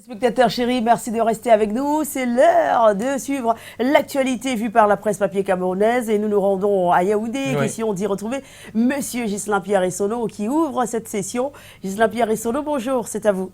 Spectateurs chéris, merci de rester avec nous. C'est l'heure de suivre l'actualité vue par la presse papier camerounaise et nous nous rendons à Yaoundé, question d'y retrouver Monsieur Ghislain Pierre Essonneau qui ouvre cette session. Ghislain Pierre Essonneau, bonjour, c'est à vous.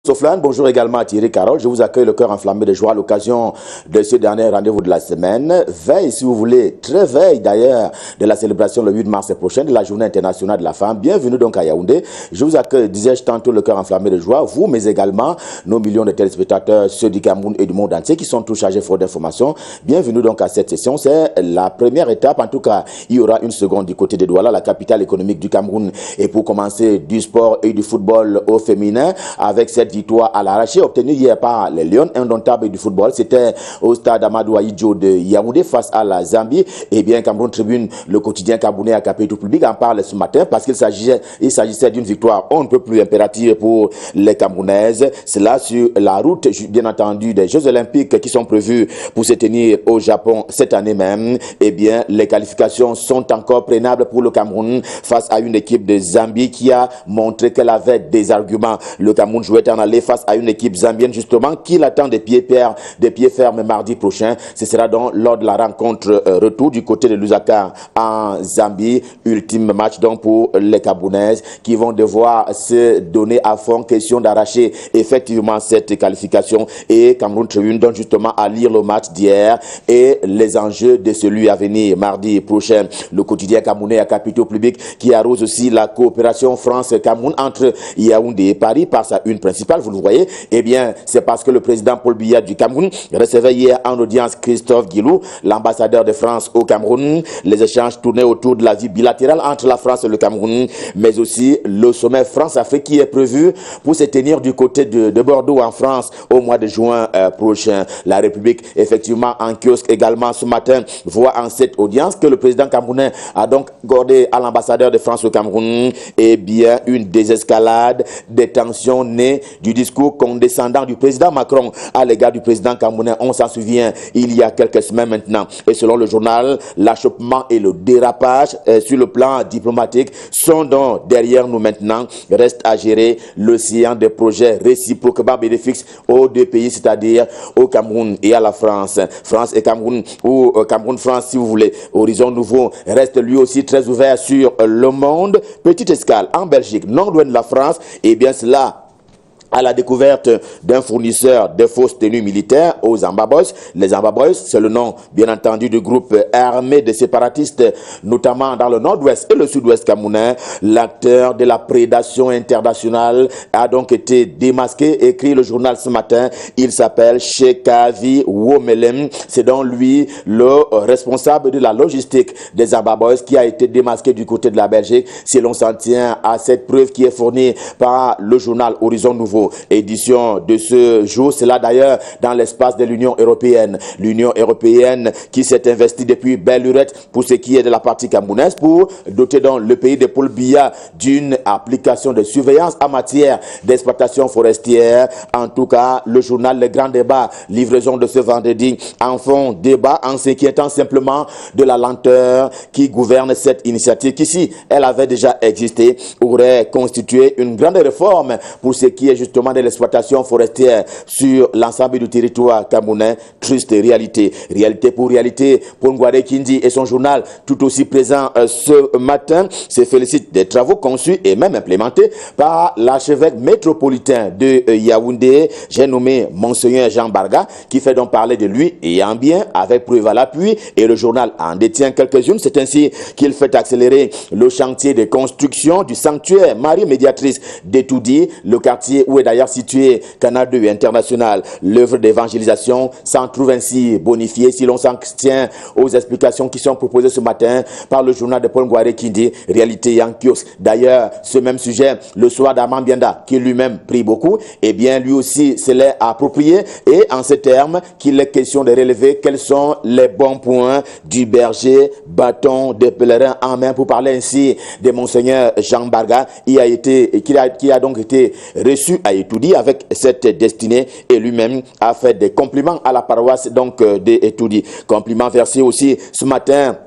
Soflane, bonjour également à Thierry Carole. Je vous accueille le cœur enflammé de joie à l'occasion de ce dernier rendez-vous de la semaine. Veille, si vous voulez, très veille d'ailleurs, de la célébration le 8 mars prochain de la Journée internationale de la femme. Bienvenue donc à Yaoundé. Je vous accueille, disais-je tantôt, le cœur enflammé de joie, vous, mais également nos millions de téléspectateurs, ceux du Cameroun et du monde entier qui sont tous chargés fort d'informations. Bienvenue donc à cette session. C'est la première étape. En tout cas, il y aura une seconde du côté de Douala, la capitale économique du Cameroun. Et pour commencer, du sport et du football au féminin, avec cette victoire à l'arraché obtenue hier par les Lions indomptables du football. C'était au stade Amadou Ahidjo de Yaoundé face à la Zambie. Et bien, Cameroun Tribune, le quotidien camerounais a capé tout public, en parle ce matin parce qu'il s'agissait d'une victoire on ne peut plus impérative pour les Camerounaises. C'est là sur la route, bien entendu, des Jeux Olympiques qui sont prévus pour se tenir au Japon cette année même. Eh bien, les qualifications sont encore prenables pour le Cameroun face à une équipe de Zambie qui a montré qu'elle avait des arguments. Le Cameroun jouait en aller face à une équipe zambienne justement qui l'attend des pieds fermes mardi prochain. Ce sera donc lors de la rencontre retour du côté de Lusaka en Zambie. Ultime match donc pour les Camerounaises qui vont devoir se donner à fond, question d'arracher effectivement cette qualification. Et Cameroun Tribune donne justement à lire le match d'hier et les enjeux de celui à venir mardi prochain. Le quotidien camerounais à capitaux public qui arrose aussi la coopération France-Cameroun entre Yaoundé et Paris par sa une principale. Vous le voyez, eh bien, c'est parce que le président Paul Biya du Cameroun recevait hier en audience Christophe Guilou, l'ambassadeur de France au Cameroun. Les échanges tournaient autour de la vie bilatérale entre la France et le Cameroun, mais aussi le sommet France-Afrique qui est prévu pour se tenir du côté de Bordeaux en France au mois de juin prochain. La République, effectivement, en kiosque également ce matin, voit en cette audience que le président camerounais a donc accordé à l'ambassadeur de France au Cameroun, eh bien, une désescalade des tensions nées du discours condescendant du président Macron à l'égard du président camerounais. On s'en souvient il y a quelques semaines maintenant. Et selon le journal, l'achoppement et le dérapage sur le plan diplomatique sont donc derrière nous maintenant. Reste à gérer l'océan des projets réciproquement bénéfiques aux deux pays, c'est-à-dire au Cameroun et à la France. France et Cameroun, ou Cameroun-France si vous voulez. Horizon Nouveau reste lui aussi très ouvert sur le monde. Petite escale en Belgique, non loin de la France. Et bien cela à la découverte d'un fournisseur de fausses tenues militaires aux Zamba Boys. Les Zamba Boys, c'est le nom, bien entendu, du groupe armé de séparatistes, notamment dans le nord-ouest et le sud-ouest camerounais. L'acteur de la prédation internationale a donc été démasqué, écrit le journal ce matin. Il s'appelle Shekavi Womelem. C'est donc lui le responsable de la logistique des Zamba Boys qui a été démasqué du côté de la Belgique. Si l'on s'en tient à cette preuve qui est fournie par le journal Horizon Nouveau, édition de ce jour. C'est là d'ailleurs dans l'espace de l'Union européenne. L'Union européenne qui s'est investie depuis belle lurette pour ce qui est de la partie camerounaise pour doter donc le pays de Paul Biya d'une application de surveillance en matière d'exploitation forestière. En tout cas, le journal Le Grand Débat, livraison de ce vendredi, en fond débat en s'inquiétant simplement de la lenteur qui gouverne cette initiative qui, si elle avait déjà existé, aurait constitué une grande réforme pour ce qui est justement de l'exploitation forestière sur l'ensemble du territoire camerounais. Triste réalité. Réalité pour Ngouaré Kindi et son journal tout aussi présent ce matin se félicite des travaux conçus et même implémentés par l'archevêque métropolitain de Yaoundé. J'ai nommé Monseigneur Jean Barga qui fait donc parler de lui et en bien avec preuve à l'appui et le journal en détient quelques-unes. C'est ainsi qu'il fait accélérer le chantier de construction du sanctuaire Marie Médiatrice d'Etoudi, le quartier où est d'ailleurs situé Canal 2 International. L'œuvre d'évangélisation s'en trouve ainsi bonifiée si l'on s'en tient aux explications qui sont proposées ce matin par le journal de Paul Ngouaré Kindi, réalité en kiosque. D'ailleurs, ce même sujet, le soir d'Armand Bianda, qui lui-même prie beaucoup, eh bien, lui aussi se l'est approprié et en ces termes qu'il est question de relever quels sont les bons points du berger, bâton des pèlerins en main pour parler ainsi de Monseigneur Jean Barga, qui a donc été reçu à Etoudi avec cette destinée et lui-même a fait des compliments à la paroisse donc d'Etoudi. Compliments versés aussi ce matin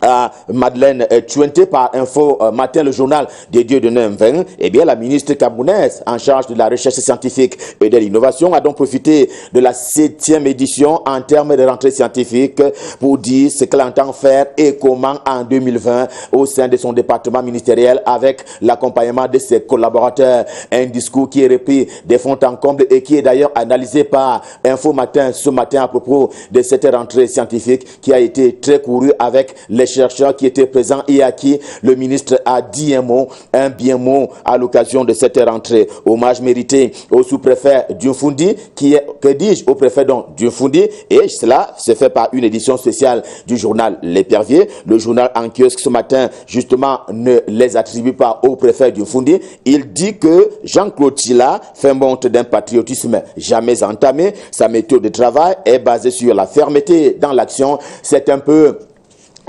à Madeleine Tchouenté par Info Matin, le journal dédié de 9-20, eh bien, la ministre camerounaise en charge de la recherche scientifique et de l'innovation a donc profité de la 7e édition en termes de rentrée scientifique pour dire ce qu'elle entend faire et comment en 2020 au sein de son département ministériel avec l'accompagnement de ses collaborateurs. Un discours qui est repris des fonds en comble et qui est d'ailleurs analysé par Info Matin ce matin à propos de cette rentrée scientifique qui a été très courue avec les chercheurs qui étaient présents et à qui le ministre a dit un bien mot à l'occasion de cette rentrée. Hommage mérité au sous-préfet Dioufoundi, que dis-je, au préfet Dioufoundi, et cela se fait par une édition spéciale du journal L'Épervier. Le journal en kiosque ce matin, justement, ne les attribue pas au préfet Dioufoundi. Il dit que Jean-Claude Tila fait montre d'un patriotisme jamais entamé. Sa méthode de travail est basée sur la fermeté dans l'action. C'est un peu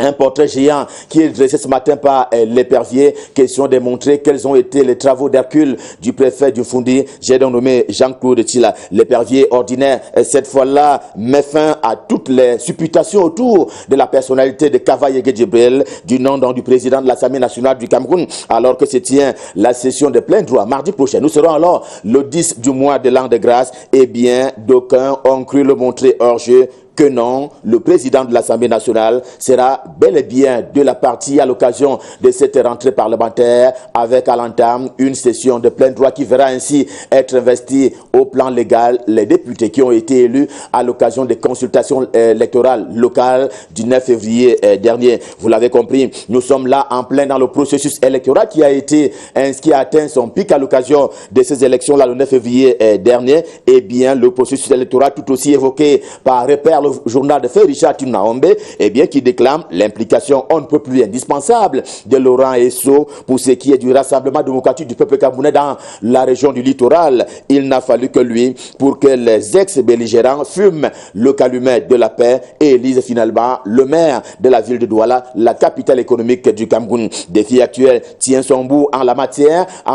un portrait géant qui est dressé ce matin par L'Épervier, question de montrer quels ont été les travaux d'Hercule du préfet du Foundi. J'ai donc nommé Jean-Claude Tila. L'Épervier ordinaire, cette fois-là, met fin à toutes les supputations autour de la personnalité de Kavaye Djibril, du nom du président de l'Assemblée nationale du Cameroun, alors que se tient la session de plein droit mardi prochain. Nous serons alors le 10 du mois de l'an de grâce. Eh bien, d'aucuns ont cru le montrer hors jeu. Que non, le président de l'Assemblée nationale sera bel et bien de la partie à l'occasion de cette rentrée parlementaire avec à l'entame une session de plein droit qui verra ainsi être investis au plan légal les députés qui ont été élus à l'occasion des consultations électorales locales du 9 février dernier. Vous l'avez compris, nous sommes là en plein dans le processus électoral qui a atteint son pic à l'occasion de ces élections-là le 9 février dernier. Eh bien, le processus électoral tout aussi évoqué par Repère, le journal de fait Richard Timnaombe, eh bien, qui déclame l'implication on ne peut plus indispensable de Laurent Esso pour ce qui est du rassemblement démocratique du peuple camerounais dans la région du littoral. Il n'a fallu que lui pour que les ex-belligérants fument le calumet de la paix et élisent finalement le maire de la ville de Douala, la capitale économique du Cameroun. Défi actuel tient son bout en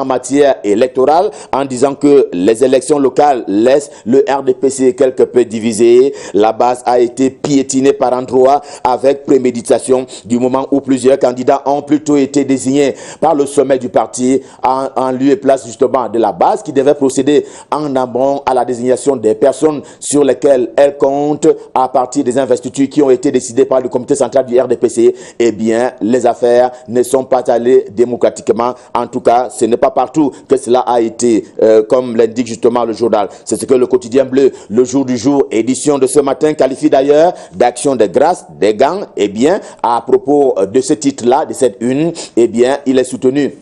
matière électorale, en disant que les élections locales laissent le RDPC quelque peu divisé. La base a été piétinée par endroits avec préméditation du moment où plusieurs candidats ont plutôt été désignés par le sommet du parti en lieu et place justement de la base qui devait procéder en amont à la désignation des personnes sur lesquelles elle compte à partir des investitures qui ont été décidées par le comité central du RDPC. Eh bien, les affaires ne sont pas allées démocratiquement. En tout cas, ce n'est pas partout que cela a été, comme l'indique justement le journal. C'est ce que le quotidien bleu, le jour du jour, édition de ce matin, qualifie d'ailleurs d'action de grâce, des gants. Eh bien, à propos de ce titre-là, de cette une, eh bien, il est soutenu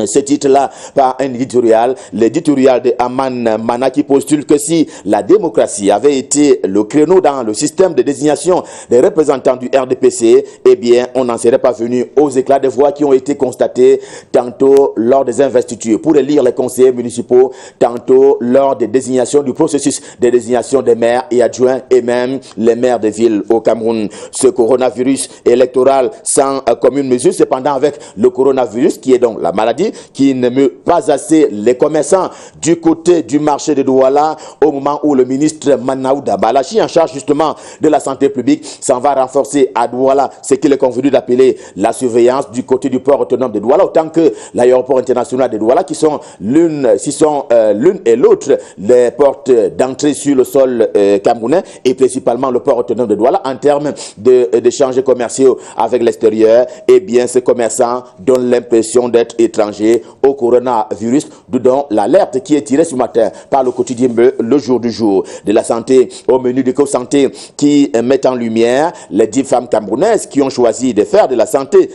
ce titre-là par un éditorial, l'éditorial de Aman Mana qui postule que si la démocratie avait été le créneau dans le système de désignation des représentants du RDPC, eh bien, on n'en serait pas venu aux éclats de voix qui ont été constatés tantôt lors des investitures pour élire les conseillers municipaux, tantôt lors des désignations du processus de désignation des maires et adjoints et même les maires des villes au Cameroun. Ce coronavirus électoral sans commune mesure, cependant avec le coronavirus qui est donc la maladie qui ne meut pas assez les commerçants du côté du marché de Douala au moment où le ministre Manaouda Balachi, en charge justement de la santé publique, s'en va renforcer à Douala ce qu'il est convenu d'appeler la surveillance du côté du port autonome de Douala, autant que l'aéroport international de Douala qui sont l'une et l'autre les portes d'entrée sur le sol camerounais et principalement le port autonome de Douala en termes d'échanges commerciaux avec l'extérieur. Eh bien, ces commerçants donnent l'impression d'être étrangers au coronavirus, d'où l'alerte qui est tirée ce matin par le quotidien le jour du jour. De la santé au menu de co-santé qui met en lumière les 10 femmes camerounaises qui ont choisi de faire de la santé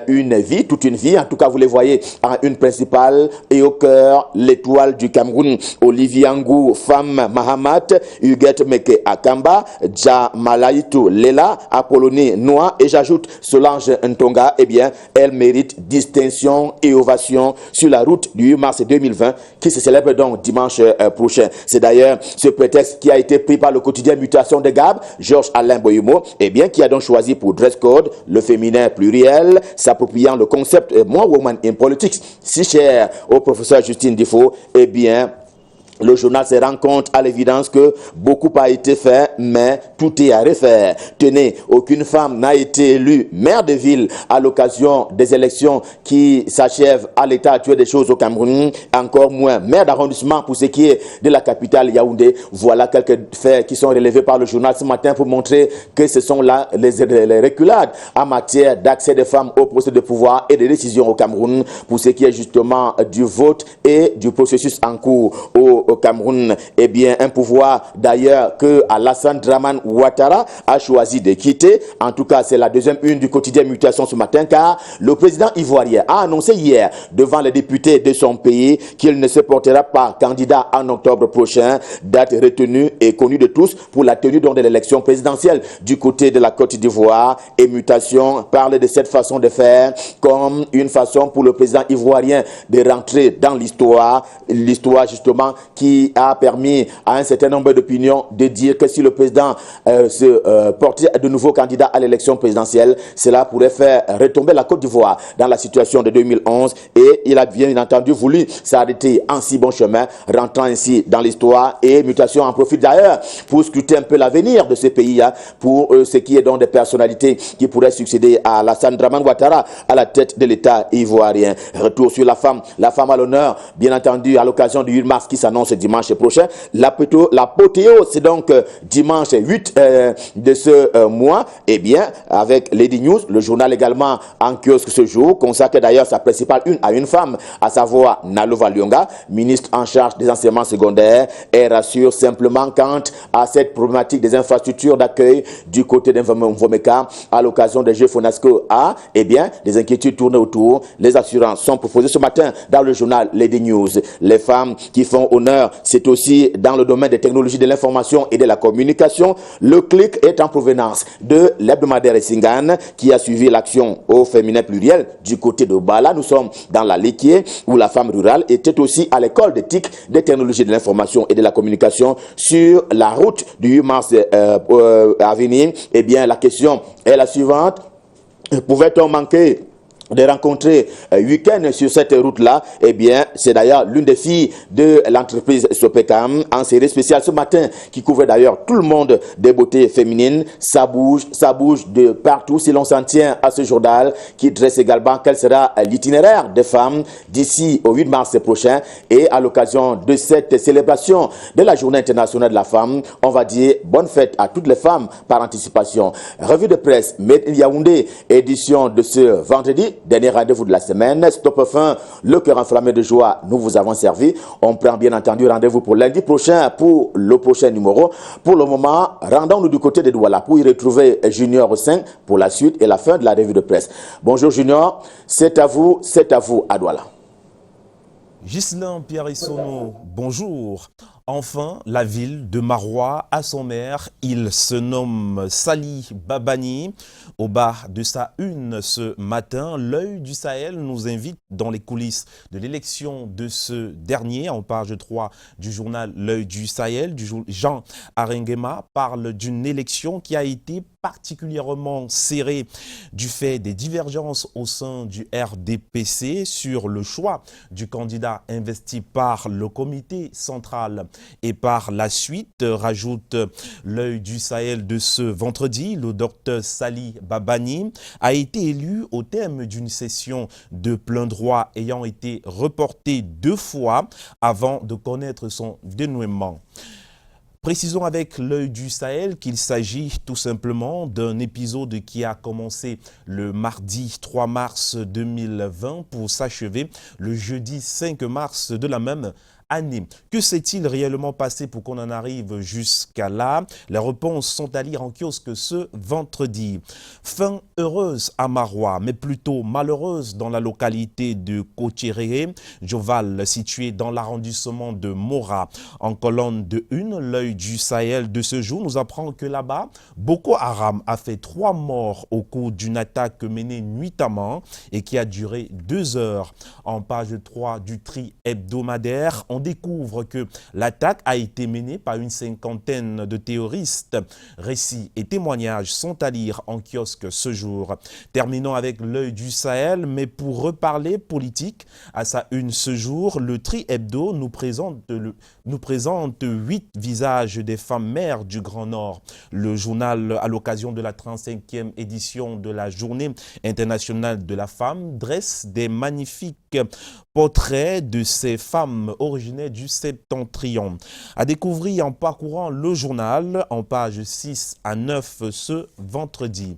une vie, toute une vie. En tout cas, vous les voyez en une principale et au cœur, l'étoile du Cameroun. Olivier Angou, femme Mahamat, Huguette Meke Akamba, Djamalaïtou Lela, Apollonie Noa et j'ajoute Solange Ntonga. Eh bien, elle mérite distinction et ovation sur la route du 8 mars 2020 qui se célèbre donc dimanche prochain. C'est d'ailleurs ce prétexte qui a été pris par le quotidien Mutation de Gab, Georges Alain Boyumo, eh bien, qui a donc choisi pour dress code le féminin pluriel, s'appropriant le concept More Woman in Politics, si cher au professeur Justine Difo. Eh bien, Le journal se rend compte à l'évidence que beaucoup a été fait, mais tout est à refaire. Tenez, aucune femme n'a été élue maire de ville à l'occasion des élections qui s'achèvent à l'état actuel des choses au Cameroun. Encore moins maire d'arrondissement pour ce qui est de la capitale Yaoundé. Voilà quelques faits qui sont relevés par le journal ce matin pour montrer que ce sont là les reculades en matière d'accès des femmes au processus de pouvoir et de décision au Cameroun pour ce qui est justement du vote et du processus en cours au Cameroun. Eh bien, un pouvoir d'ailleurs que Alassane Dramane Ouattara a choisi de quitter. En tout cas, c'est la deuxième une du quotidien Mutation ce matin, car le président ivoirien a annoncé hier devant les députés de son pays qu'il ne se portera pas candidat en octobre prochain, date retenue et connue de tous pour la tenue donc de l'élection présidentielle du côté de la Côte d'Ivoire. Et Mutation parle de cette façon de faire comme une façon pour le président ivoirien de rentrer dans l'histoire justement qui a permis à un certain nombre d'opinions de dire que si le président se portait de nouveau candidat à l'élection présidentielle, cela pourrait faire retomber la Côte d'Ivoire dans la situation de 2011, et il a bien entendu voulu s'arrêter en si bon chemin, rentrant ainsi dans l'histoire. Et Mutation en profite d'ailleurs pour scruter un peu l'avenir de ce pays, pour ce qui est donc des personnalités qui pourraient succéder à Alassane Dramane Ouattara à la tête de l'État ivoirien. Retour sur la femme à l'honneur, bien entendu, à l'occasion du 8 mars qui s'annonce dimanche prochain. L'apothéose, c'est donc dimanche 8 de ce mois. Eh bien, avec Lady News, le journal également en kiosque ce jour, consacre d'ailleurs sa principale une à une femme, à savoir Nalova Lyonga, ministre en charge des enseignements secondaires. Elle rassure simplement quant à cette problématique des infrastructures d'accueil du côté d'Invomeka à l'occasion des Jeux Fonasco A. Eh bien, des inquiétudes tournent autour. Les assurances sont proposées ce matin dans le journal Lady News. Les femmes qui font honneur, c'est aussi dans le domaine des technologies de l'information et de la communication. Le clic est en provenance de l'hebdomadaire Essingane qui a suivi l'action au féminin pluriel du côté de Bala. Nous sommes dans la Léquier où la femme rurale était aussi à l'école d'éthique des technologies de l'information et de la communication sur la route du 8 mars à venir. Eh bien, la question est la suivante. Pouvait-on manquer de rencontrer week-end sur cette route-là? Eh bien, c'est d'ailleurs l'une des filles de l'entreprise Sopecam en série spéciale ce matin qui couvre d'ailleurs tout le monde des beautés féminines. Ça bouge de partout. Si l'on s'en tient à ce journal qui dresse également quel sera l'itinéraire des femmes d'ici au 8 mars prochain, et à l'occasion de cette célébration de la Journée internationale de la femme, on va dire bonne fête à toutes les femmes par anticipation. Revue de presse Made in Yaoundé, édition de ce vendredi. Dernier rendez-vous de la semaine. Stop fin, le cœur enflammé de joie, nous vous avons servi. On prend bien entendu rendez-vous pour lundi prochain pour le prochain numéro. Pour le moment, rendons-nous du côté de Douala pour y retrouver Junior 5 pour la suite et la fin de la revue de presse. Bonjour Junior, c'est à vous à Douala. Ghislain Pierre-Essonneau, bonjour. Enfin, la ville de Marois a son maire. Il se nomme Sali Babani. Au bas de sa une ce matin, l'œil du Sahel nous invite dans les coulisses de l'élection de ce dernier. En page 3 du journal L'œil du Sahel, Jean Arenguema parle d'une élection qui a été particulièrement serrée du fait des divergences au sein du RDPC sur le choix du candidat investi par le comité central. Et par la suite, rajoute l'œil du Sahel de ce vendredi, le docteur Sali Babani a été élu au terme d'une session de plein droit ayant été reportée 2 fois avant de connaître son dénouement. Précisons avec l'œil du Sahel qu'il s'agit tout simplement d'un épisode qui a commencé le mardi 3 mars 2020 pour s'achever le jeudi 5 mars de la même année. Que s'est-il réellement passé pour qu'on en arrive jusqu'à là? Les réponses sont à lire en kiosque ce vendredi. Fin heureuse à Marois, mais plutôt malheureuse dans la localité de Kotiré, Joval, situé dans l'arrondissement de Mora. En colonne de une, l'œil du Sahel de ce jour nous apprend que là-bas, Boko Haram a fait 3 morts au cours d'une attaque menée nuitamment et qui a duré 2 heures. En page 3 du tri hebdomadaire, on on découvre que l'attaque a été menée par une cinquantaine de terroristes. Récits et témoignages sont à lire en kiosque ce jour. Terminons avec l'œil du Sahel, mais pour reparler politique, à sa une ce jour, le Tri Hebdo nous présente 8 visages des femmes mères du Grand Nord. Le journal, à l'occasion de la 35e édition de la Journée internationale de la femme, dresse des magnifiques portraits de ces femmes originaires du Septentrion. À découvrir en parcourant le journal en pages 6 à 9 ce vendredi.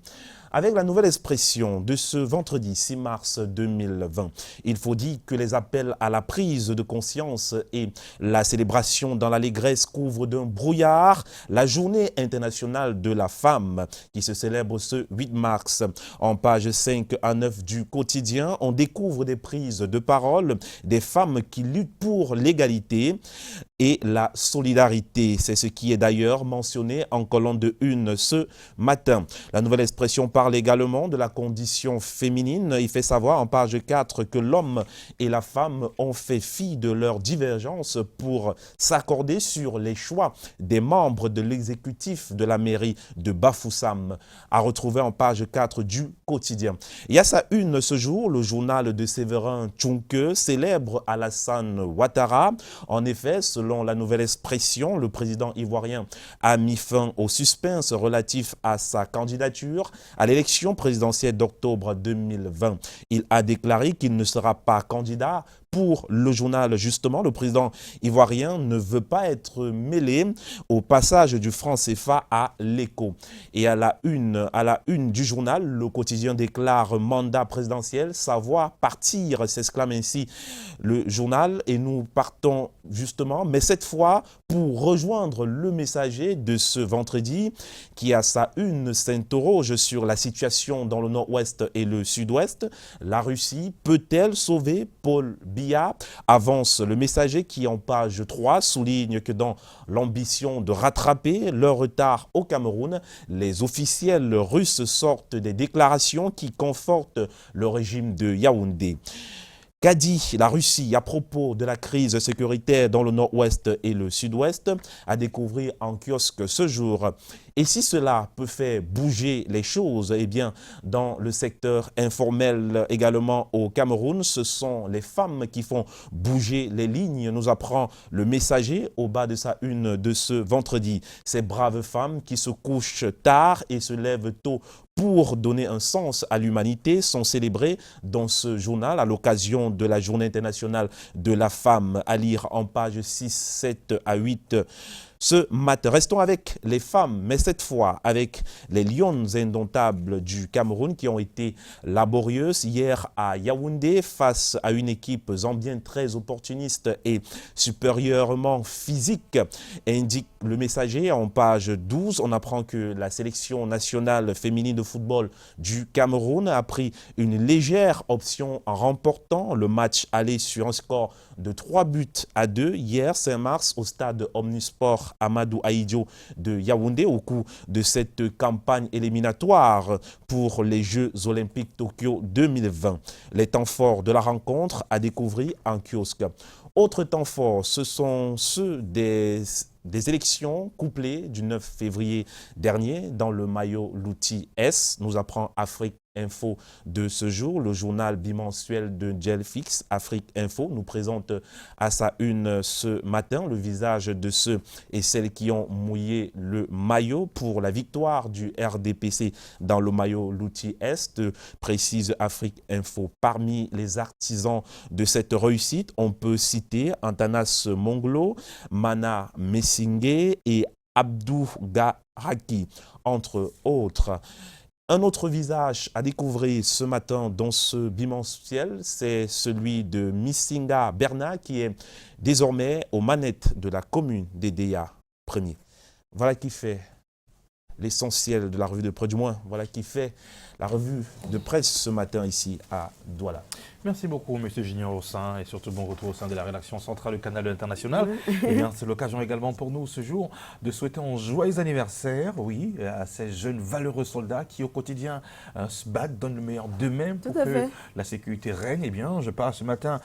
Avec la nouvelle expression de ce vendredi 6 mars 2020, il faut dire que les appels à la prise de conscience et la célébration dans l'allégresse couvrent d'un brouillard la journée internationale de la femme qui se célèbre ce 8 mars. En page 5 à 9 du quotidien, on découvre des prises de parole des femmes qui luttent pour l'égalité et la solidarité. C'est ce qui est d'ailleurs mentionné en colonne de une ce matin. La nouvelle expression parle également de la condition féminine. Il fait savoir en page 4 que l'homme et la femme ont fait fi de leurs divergences pour s'accorder sur les choix des membres de l'exécutif de la mairie de Bafoussam, à retrouver en page 4 du quotidien. Et à sa une ce jour, le journal de Séverin Tchouke célèbre Alassane Ouattara. En effet, selon la nouvelle expression, le président ivoirien a mis fin au suspense relatif à sa candidature à l'élection présidentielle d'octobre 2020. Il a déclaré qu'il ne sera pas candidat. Pour le journal, justement, le président ivoirien ne veut pas être mêlé au passage du franc CFA à l'écho. Et à la une du journal, le quotidien déclare mandat présidentiel, sa voix partir, s'exclame ainsi le journal. Et nous partons justement, mais cette fois pour rejoindre le messager de ce vendredi qui à sa une s'interroge sur la situation dans le nord-ouest et le sud-ouest. La Russie peut-elle sauver Paul Biya? Avance le messager qui en page 3 souligne que dans l'ambition de rattraper leur retard au Cameroun, les officiels russes sortent des déclarations qui confortent le régime de Yaoundé. Qu'a dit la Russie à propos de la crise sécuritaire dans le nord-ouest et le sud-ouest? À découvrir en kiosque ce jour. Et si cela peut faire bouger les choses, eh bien, dans le secteur informel également au Cameroun, ce sont les femmes qui font bouger les lignes, nous apprend le messager au bas de sa une de ce vendredi. Ces braves femmes qui se couchent tard et se lèvent tôt pour donner un sens à l'humanité sont célébrées dans ce journal à l'occasion de la Journée internationale de la femme, à lire en pages 6, 7 à 8. Ce matin, restons avec les femmes, mais cette fois avec les lions indomptables du Cameroun qui ont été laborieuses hier à Yaoundé face à une équipe zambienne très opportuniste et supérieurement physique, indique le messager en page 12. On apprend que la sélection nationale féminine de football du Cameroun a pris une légère option en remportant le match aller sur un score de 3-2 hier 5 mars au stade Omnisport Amadou Ahidjo de Yaoundé au cours de cette campagne éliminatoire pour les Jeux Olympiques Tokyo 2020. Les temps forts de la rencontre à découvrir en kiosque. Autres temps forts, ce sont ceux des élections couplées du 9 février dernier dans le maillot Louti S, nous apprend Afrique Info de ce jour. Le journal bimensuel de Gelfix, Afrique Info, nous présente à sa une ce matin le visage de ceux et celles qui ont mouillé le maillot pour la victoire du RDPC dans le maillot Louti Est, précise Afrique Info. Parmi les artisans de cette réussite, on peut citer Antanas Monglo, Mana Messingé et Abdou Garaki, entre autres. Un autre visage à découvrir ce matin dans ce bimensuel, c'est celui de Missinga Bernard qui est désormais aux manettes de la commune d'Edea Premier. Voilà qui fait l'essentiel de la revue de presse, du moins voilà qui fait la revue de presse ce matin ici à Douala. Merci beaucoup, M. Junior Ossin, et surtout bon retour au sein de la rédaction centrale du Canal International. Eh bien, c'est l'occasion également pour nous ce jour de souhaiter un joyeux anniversaire, oui, à ces jeunes valeureux soldats qui au quotidien se battent, donnent le meilleur d'eux-mêmes pour que la sécurité règne. Eh bien, je parle ce matin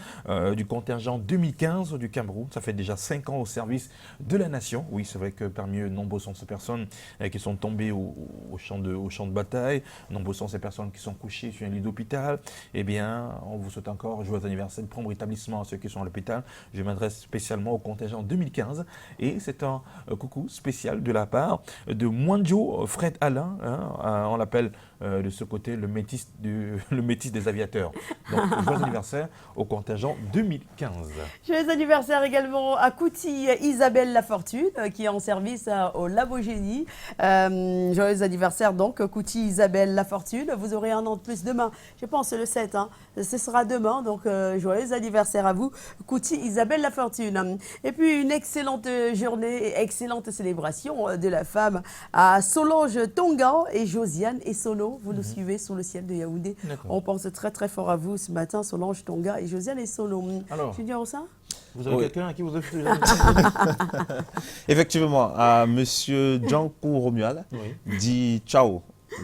du contingent 2015 du Cameroun. Ça fait déjà 5 ans au service de la nation. Oui, c'est vrai que parmi eux, nombreux sont ces personnes qui sont tombées au champ de bataille. Nombreux sont ces personnes qui sont couchées sur un lit d'hôpital. Eh bien, on vous souhaite encore joyeux anniversaire, de prompt rétablissement à ceux qui sont à l'hôpital. Je m'adresse spécialement au contingent 2015 et c'est un coucou spécial de la part de Mwanjo Fred Alain, hein, on l'appelle de ce côté le métis des aviateurs. Donc joyeux anniversaire au contingent 2015. Joyeux anniversaire également à Kouti Isabelle Lafortune qui est en service au Labogénie. Joyeux anniversaire donc Kouti Isabelle Lafortune. Vous aurez un an de plus demain, je pense le 7, hein. Ce sera demain, donc joyeux anniversaire à vous, Kouti Isabelle Lafortune. Et puis une excellente journée et excellente célébration de la femme à Solange Tongan et Josiane Essono. Vous nous suivez sous le ciel de Yaoundé. On pense très très fort à vous ce matin, Solange Tonga et Josiane Essono. Alors, Junior Ossin, vous avez quelqu'un à qui vous avez fait Effectivement, à M. Djankou Romual, dit ciao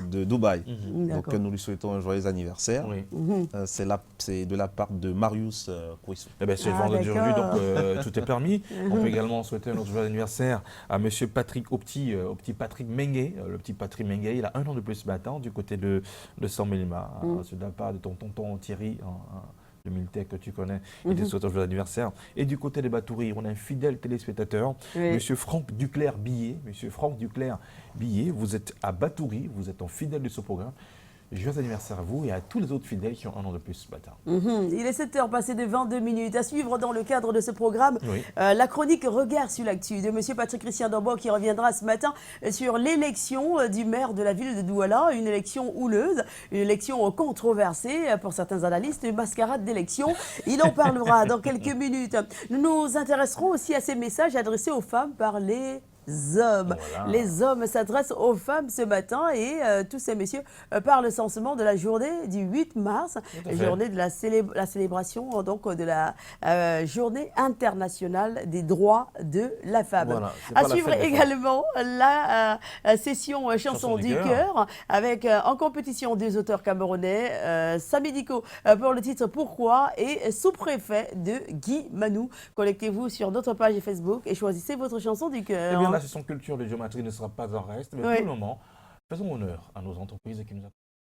de Dubaï. Donc nous lui souhaitons un joyeux anniversaire. C'est de la part de Marius Kouissou. Eh ben, c'est vendredi aujourd'hui, donc tout est permis. On peut également souhaiter un autre joyeux anniversaire à M. Patrick, au petit Patrick Mengue. Le petit Patrick Mengue, il a 1 an de plus ce matin du côté de Saint-Mélima. C'est de la part de ton tonton Thierry, le militaire que tu connais, il te souhaite un joyeux anniversaire. Et du côté des Batouris, on a un fidèle téléspectateur, M. Franck Duclerc Billet. M. Franck Duclerc Billet, vous êtes à Batouris, vous êtes un fidèle de ce programme. Joyeux anniversaire à vous et à tous les autres fidèles qui ont 1 an de plus ce matin. Il est 7h passé de 22 minutes. À suivre dans le cadre de ce programme, la chronique Regard sur l'actu de M. Patrick Christian Dombo qui reviendra ce matin sur l'élection du maire de la ville de Douala. Une élection houleuse, une élection controversée pour certains analystes, une mascarade d'élection. Il en parlera dans quelques minutes. Nous nous intéresserons aussi à ces messages adressés aux femmes par les hommes. Voilà. Les hommes s'adressent aux femmes ce matin et tous ces messieurs parlent sensiblement de la journée du 8 mars, journée de la célébration donc de la journée internationale des droits de la femme. Voilà, à suivre également la session chanson du cœur avec en compétition 2 auteurs camerounais, Samidiko pour le titre Pourquoi et sous-préfet de Guy Manou. Connectez-vous sur notre page Facebook et choisissez votre chanson du cœur. La session culture de géométrie ne sera pas en reste, mais pour le moment, faisons honneur à nos entreprises qui nous accompagnent.